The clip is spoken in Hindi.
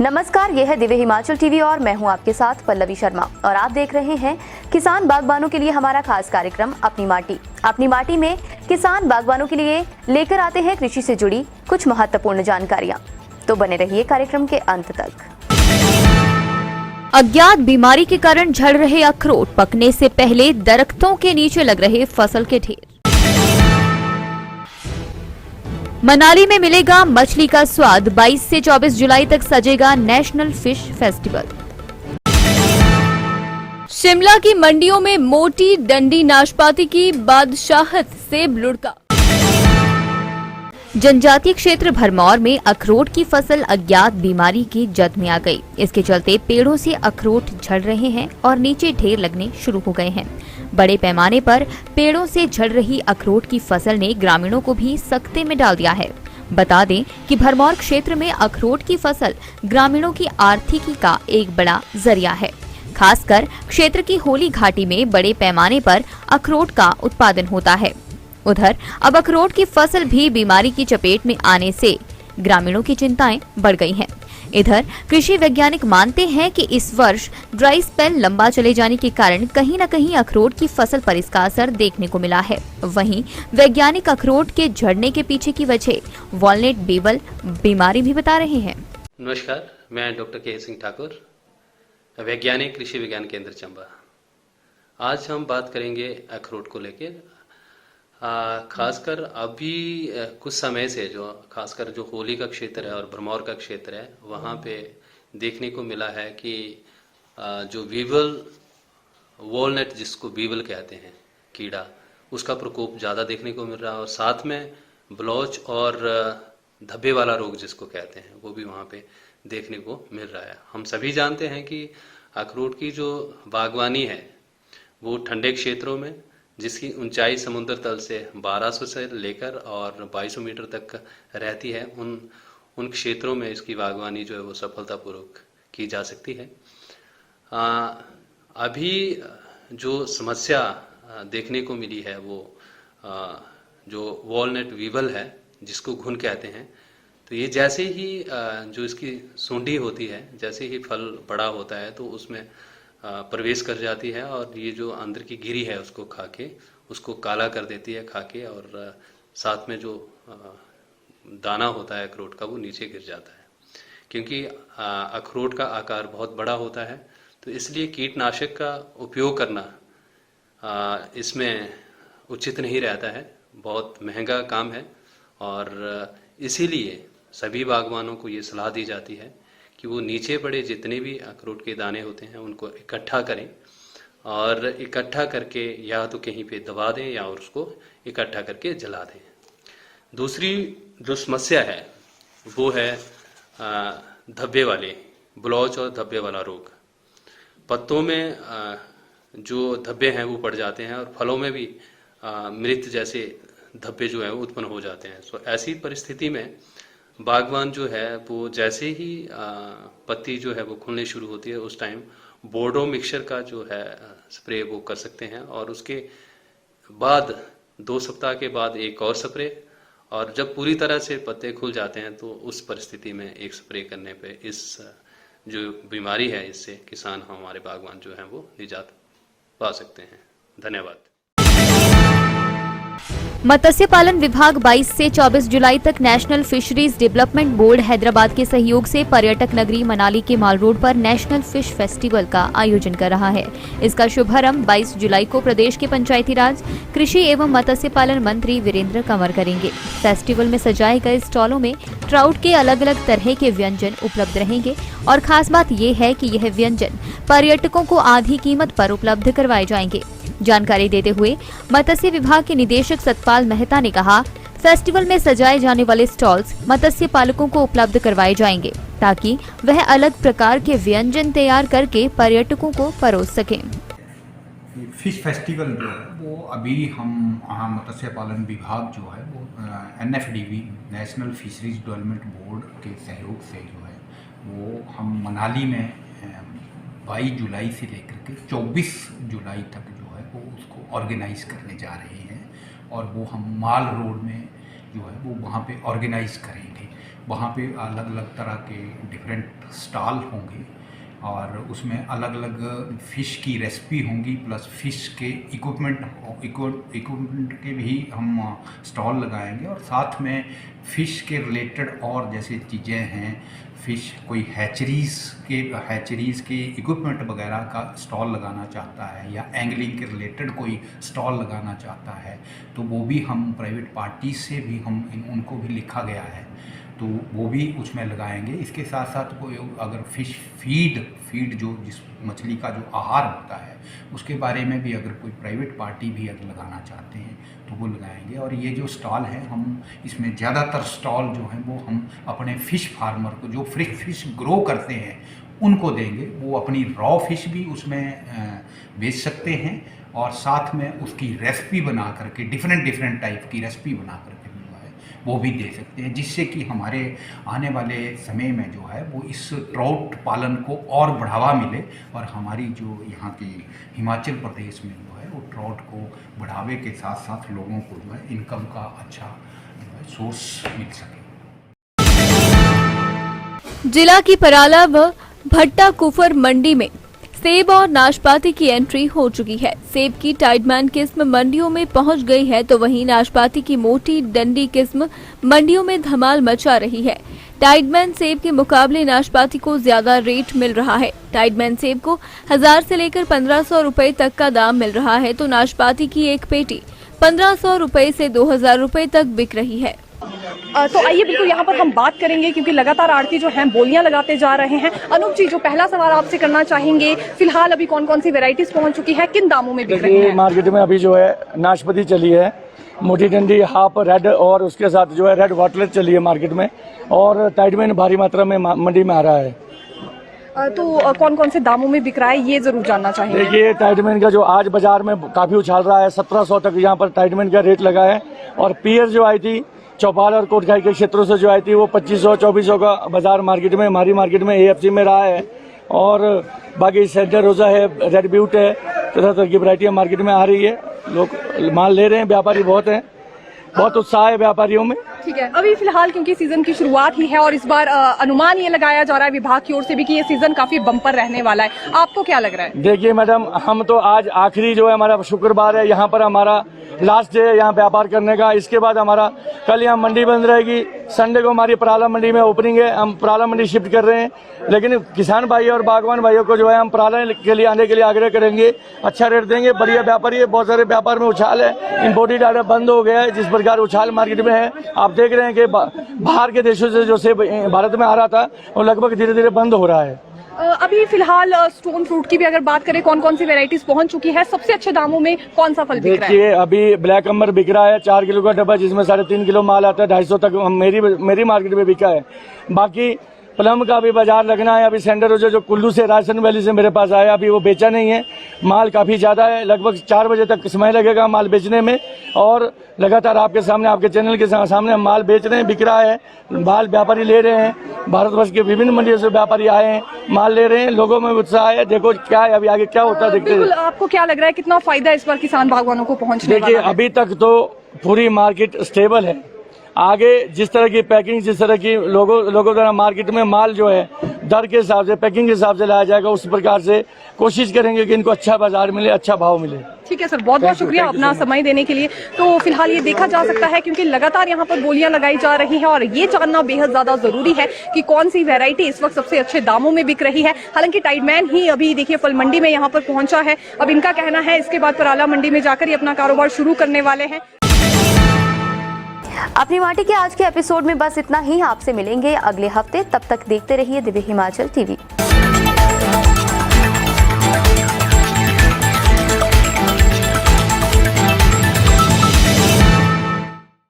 नमस्कार, यह है दिव्य हिमाचल टीवी और मैं हूं आपके साथ पल्लवी शर्मा और आप देख रहे हैं किसान बागबानों के लिए हमारा खास कार्यक्रम अपनी माटी। अपनी माटी में किसान बागबानों के लिए लेकर आते हैं कृषि से जुड़ी कुछ महत्वपूर्ण जानकारियां। तो बने रहिए कार्यक्रम के अंत तक। अज्ञात बीमारी के कारण झड़ रहे अखरोट, पकने से पहले दरख्तों के नीचे लग रहे फसल के ढेर। मनाली में मिलेगा मछली का स्वाद, 22 से 24 जुलाई तक सजेगा नेशनल फिश फेस्टिवल। शिमला की मंडियों में मोटी डंडी नाशपाती की बादशाहत सेब लुढ़का। जनजातीय क्षेत्र भरमौर में अखरोट की फसल अज्ञात बीमारी की जद में आ गई। इसके चलते पेड़ों से अखरोट झड़ रहे हैं और नीचे ढेर लगने शुरू हो गए हैं। बड़े पैमाने पर पेड़ों से झड़ रही अखरोट की फसल ने ग्रामीणों को भी सकते में डाल दिया है। बता दें कि भरमौर क्षेत्र में अखरोट की फसल ग्रामीणों की आर्थिकी का एक बड़ा जरिया है। खासकर क्षेत्र की होली घाटी में बड़े पैमाने पर अखरोट का उत्पादन होता है। उधर अब अखरोट की फसल भी बीमारी की चपेट में आने से ग्रामीणों की चिंताएं बढ़ गई हैं। इधर कृषि वैज्ञानिक मानते हैं कि इस वर्ष ड्राई स्पेल लंबा चले जाने के कारण कहीं न कहीं अखरोट की फसल पर इसका असर देखने को मिला है। वहीं वैज्ञानिक अखरोट के झड़ने के पीछे की वजह वॉलनट बीवल बीमारी भी बता रहे हैं। नमस्कार, मैं डॉक्टर के सिंह ठाकुर, वैज्ञानिक कृषि विज्ञान केंद्र चंबा। आज हम बात करेंगे अखरोट को लेकर। खासकर अभी कुछ समय से खासकर जो होली का क्षेत्र है और भरमौर का क्षेत्र है, वहाँ पे देखने को मिला है कि जो वीवल वॉलनट, जिसको वीवल कहते हैं कीड़ा, उसका प्रकोप ज़्यादा देखने को मिल रहा है और साथ में ब्लॉच और धब्बे वाला रोग जिसको कहते हैं वो भी वहाँ पे देखने को मिल रहा है। हम सभी जानते हैं कि अखरोट की जो बागवानी है वो ठंडे क्षेत्रों में, जिसकी ऊंचाई समुद्र तल से 1200 से लेकर और 2200 मीटर तक रहती है, उन क्षेत्रों में इसकी बागवानी जो है वो सफलतापूर्वक की जा सकती है। अभी जो समस्या देखने को मिली है वो जो वॉलनट वीवल है, जिसको घुन कहते हैं, तो ये जैसे ही जो इसकी सूंडी होती है, जैसे ही फल बड़ा होता है तो उसमें प्रवेश कर जाती है और ये जो अंदर की गिरी है उसको खा के उसको काला कर देती है खा के, और साथ में जो दाना होता है अखरोट का वो नीचे गिर जाता है। क्योंकि अखरोट का आकार बहुत बड़ा होता है तो इसलिए कीटनाशक का उपयोग करना इसमें उचित नहीं रहता है, बहुत महंगा काम है। और इसीलिए सभी बागवानों को ये सलाह दी जाती है कि वो नीचे पड़े जितने भी अखरोट के दाने होते हैं उनको इकट्ठा करें और इकट्ठा करके या तो कहीं पे दबा दें या और उसको इकट्ठा करके जला दें। दूसरी जो समस्या है वो है धब्बे वाले, ब्लॉच और धब्बे वाला रोग। पत्तों में जो धब्बे हैं वो पड़ जाते हैं और फलों में भी मृत जैसे धब्बे जो हैं वो उत्पन्न हो जाते हैं। तो ऐसी परिस्थिति में बागवान जो है वो जैसे ही पत्ती जो है वो खुलने शुरू होती है उस टाइम बोर्डो मिक्सचर का जो है स्प्रे वो कर सकते हैं, और उसके बाद 2 सप्ताह के बाद एक और स्प्रे, और जब पूरी तरह से पत्ते खुल जाते हैं तो उस परिस्थिति में एक स्प्रे करने पे इस जो बीमारी है इससे किसान, हमारे बागवान जो हैं वो निजात पा सकते हैं। धन्यवाद। मत्स्य पालन विभाग 22 से 24 जुलाई तक national fisheries development board Hyderabad के सहयोग से पर्यटक नगरी मनाली के माल रोड पर नेशनल फिश फेस्टिवल का आयोजन कर रहा है। इसका शुभारंभ 22 जुलाई को प्रदेश के पंचायती राज, कृषि एवं मत्स्य पालन मंत्री वीरेंद्र कंवर करेंगे। फेस्टिवल में सजाए गए स्टॉलों में ट्राउट के अलग अलग तरह के व्यंजन उपलब्ध रहेंगे और खास बात ये है कि यह व्यंजन पर्यटकों को आधी कीमत पर उपलब्ध करवाए जाएंगे। जानकारी देते हुए मत्स्य विभाग के निदेशक सतपाल मेहता ने कहा, फेस्टिवल में सजाए जाने वाले स्टॉल्स मत्स्य पालकों को उपलब्ध करवाए जाएंगे ताकि वह अलग प्रकार के व्यंजन तैयार करके पर्यटकों को परोस सकें। फिश फेस्टिवल जो है वो अभी हम मत्स्य पालन विभाग जो है वो NFDB national fisheries development board के सहयोग से जो है वो हम मनाली में 22 जुलाई से लेकर के 24 जुलाई तक जो है वो उसको ऑर्गेनाइज करने जा रहे हैं, और वो हम माल रोड में जो है वो वहाँ पे ऑर्गेनाइज करेंगे। वहाँ पे अलग अलग तरह के डिफरेंट स्टॉल होंगे और उसमें अलग अलग फ़िश की रेसिपी होंगी, प्लस फ़िश के इक्विपमेंट के भी हम स्टॉल लगाएंगे। और साथ में फ़िश के रिलेटेड और जैसे चीज़ें हैं, फ़िश कोई हैचरीज़ के इक्विपमेंट वगैरह का स्टॉल लगाना चाहता है या एंगलिंग के रिलेटेड कोई स्टॉल लगाना चाहता है, तो वो भी हम प्राइवेट पार्टी से भी उनको भी लिखा गया है, तो वो भी उसमें लगाएंगे। इसके साथ साथ कोई अगर फ़िश फीड जो जिस मछली का जो आहार होता है उसके बारे में भी अगर कोई प्राइवेट पार्टी भी अगर लगाना चाहते हैं तो वो लगाएंगे। और ये जो स्टॉल है, हम इसमें ज़्यादातर स्टॉल जो हैं वो हम अपने फ़िश फार्मर को जो फ़िश ग्रो करते हैं उनको देंगे। वो अपनी रॉ फिश भी उसमें बेच सकते हैं और साथ में उसकी रेसिपी बना करके डिफरेंट टाइप की रेसिपी बना करके वो भी दे सकते हैं, जिससे कि हमारे आने वाले समय में जो है वो इस ट्राउट पालन को और बढ़ावा मिले और हमारी जो यहाँ की हिमाचल प्रदेश में जो है वो ट्राउट को बढ़ावे के साथ साथ लोगों को जो है इनकम का अच्छा जो है सोर्स मिल सके। जिला की पराला व भट्टा कुफर मंडी में सेब और नाशपाती की एंट्री हो चुकी है। सेब की टाइडमैन किस्म मंडियों में पहुंच गई है, तो वहीं नाशपाती की मोटी डंडी किस्म मंडियों में धमाल मचा रही है। टाइडमैन सेब के मुकाबले नाशपाती को ज्यादा रेट मिल रहा है। टाइडमैन सेब को 1000 से लेकर 1500 रुपए तक का दाम मिल रहा है, तो नाशपाती की एक पेटी 1500 रुपए से 2000 रुपए तक बिक रही है। तो आइए बिल्कुल यहाँ पर हम बात करेंगे, क्योंकि लगातार आड़ती जो हैं बोलियां लगाते जा रहे हैं। अनूप जी, जो पहला सवाल आपसे करना चाहेंगे, फिलहाल अभी कौन कौन सी वैरायटीज पहुँच चुकी है, किन दामों में बिक रही है? मार्केट में अभी जो है नाशपाती चली है, मोटी डंडी हाफ रेड, और उसके साथ जो है रेड वाटलेट चली है मार्केट में, और टाइडमैन भारी मात्रा में मंडी में आ रहा है। तो कौन कौन से दामों में बिक रहा है ये जरूर जानना चाहेंगे। देखिए, टाइडमैन का जो आज बाजार में काफी उछाल रहा है, 1700 तक यहाँ पर टाइडमैन का रेट लगा है। और पियर जो आई थी चौपाल और कोटखाई के क्षेत्रों से जो आई थी वो 2500-2400 का बाजार मार्केट में, हमारी मार्केट में AFC में रहा है। और बाकी सेंटर रोजा है, रेड ब्यूट है, तरह की वैरायटियां मार्केट में आ रही है। लोग माल ले रहे हैं, व्यापारी बहुत हैं, बहुत उत्साह है व्यापारियों में। ठीक है, अभी फिलहाल क्योंकि सीजन की शुरुआत ही है और इस बार अनुमान ये लगाया जा रहा है विभाग की ओर से भी कि ये सीजन काफी बम्पर रहने वाला है, आपको क्या लग रहा है? देखिए मैडम, हम तो आज आखिरी जो है हमारा शुक्रवार है, यहाँ पर हमारा लास्ट डे है यहाँ व्यापार करने का। इसके बाद हमारा कल यहाँ मंडी बंद रहेगी, संडे को हमारी पराला मंडी में ओपनिंग है, हम पराला मंडी शिफ्ट कर रहे हैं। लेकिन किसान भाई और बागवान भाइयों को जो है हम पराला के लिए आने के लिए आग्रह करेंगे, अच्छा रेट देंगे। बढ़िया व्यापारी है, बहुत सारे व्यापार में उछाल है, इम्पोर्टेड आर्डर बंद हो गया है, जिस प्रकार उछाल मार्केट में है। आप देख रहे हैं कि बाहर के देशों से जो सेब भारत में आ रहा था वो लगभग धीरे धीरे बंद हो रहा है। अभी फिलहाल स्टोन फ्रूट की भी अगर बात करें, कौन कौन सी वैरायटीज पहुंच चुकी है, सबसे अच्छे दामों में कौन सा फल बिक रहा है? देखिए, अभी ब्लैक अम्बर बिक रहा है, 4 किलो का डब्बा, जिसमें 3.5 किलो माल आता है, 250 तक मेरी मार्केट में बिका है। बाकी प्लम का भी बाजार लगना है। अभी सेंटर जो कुल्लू से, राजस्थान वैली से मेरे पास आया, अभी वो बेचा नहीं है। माल काफी ज्यादा है, लगभग 4 बजे तक समय लगेगा माल बेचने में। और लगातार आपके सामने, आपके चैनल के सामने हम माल बेच रहे हैं, बिक रहा है, माल व्यापारी ले रहे हैं। भारतवर्ष के विभिन्न मंडियों से व्यापारी आए हैं, माल ले रहे हैं, लोगों में उत्साह है। देखो क्या है, अभी आगे क्या होता है देखते हैं। आपको क्या लग रहा है, कितना फायदा इस बार किसान बागवानों को पहुँचने वाला है? देखिए, अभी तक तो पूरी मार्केट स्टेबल है। आगे जिस तरह की पैकिंग, जिस तरह की लोगों द्वारा मार्केट में माल जो है दर के हिसाब से, पैकिंग के हिसाब से लाया जाएगा, उस प्रकार से कोशिश करेंगे कि इनको अच्छा बाजार मिले, अच्छा भाव मिले। ठीक है सर, बहुत बहुत शुक्रिया अपना समय देने के लिए। तो फिलहाल ये देखा जा सकता है, क्योंकि लगातार यहाँ पर बोलियां लगाई जा रही हैं और ये जानना बेहद ज्यादा जरूरी है कि कौन सी वैरायटी इस वक्त सबसे अच्छे दामों में बिक रही है। हालांकि टाइडमैन ही अभी देखिए फल मंडी में यहाँ पर पहुंचा है, अब इनका कहना है इसके बाद पराला मंडी में जाकर ये अपना कारोबार शुरू करने वाले हैं। अपनी माटी के आज के एपिसोड में बस इतना ही। आपसे मिलेंगे अगले हफ्ते, तब तक देखते रहिए दिव्य हिमाचल टीवी।